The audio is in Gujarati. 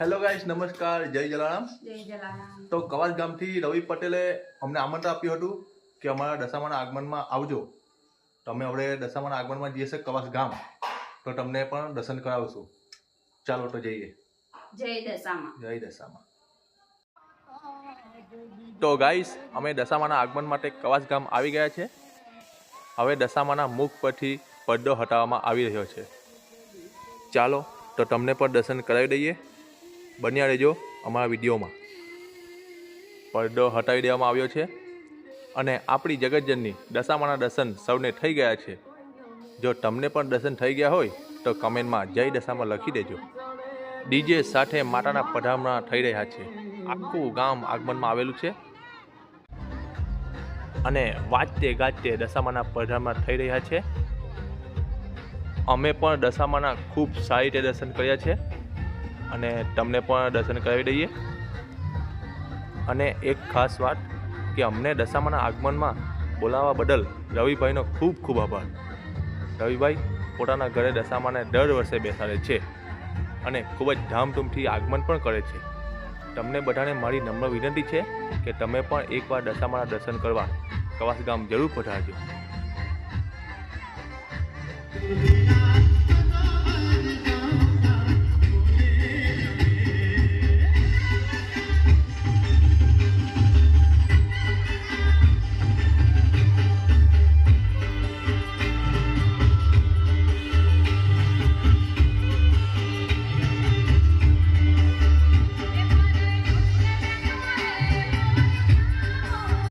હેલો ગાઈસ, નમસ્કાર, જય જલારામ. જય જલારામ. તો કવાસ ગામથી રવિ પટેલે અમને આમંત્રણ આપ્યું હતું કે અમારા દશામાના આગમનમાં આવજો. તો અમે હવે દશામાના આગમનમાં જઈએ છીએ કવાસ ગામ, તો તમને પણ દર્શન કરાવશું. ચાલો તો જઈએ. જય દશામાં. જય દશામાં. તો ગાઈસ, અમે દશામાના આગમન માટે કવાસ ગામ આવી ગયા છે. હવે દશામાના મુખ પરથી પડદો હટાવવામાં આવી રહ્યો છે. ચાલો તો તમને પણ દર્શન કરાવી દઈએ. બન્યા રહેજો અમારા વિડીયોમાં. પડદો હટાવી દેવામાં આવ્યો છે અને આપણી જગતજનની દશામાના દર્શન સૌને થઈ ગયા છે. જો તમને પણ દર્શન થઈ ગયા હોય તો કમેન્ટમાં જય દશામાં લખી દેજો. ડીજે સાથે માતાના પધરામણા થઈ રહ્યા છે. આખું ગામ આગમનમાં આવેલું છે અને વાજતે ગાજતે દશામાના પધરામણા થઈ રહ્યા છે. અમે પણ દશામાના ખૂબ સારી રીતે દર્શન કર્યા છે અને તમને પણ દર્શન કરાવી દઈએ. અને એક ખાસ વાત કે અમને દશામાના આગમનમાં બોલાવવા બદલ રવિભાઈનો ખૂબ ખૂબ આભાર. રવિભાઈ પોતાના ઘરે દશામાને દર વર્ષે બેસાડે છે અને ખૂબ જ ધામધૂમથી આગમન પણ કરે છે. તમને બધાને મારી નમ્ર વિનંતી છે કે તમે પણ એકવાર દશામાના દર્શન કરવા કવાસ ગામ જરૂર પધારજો.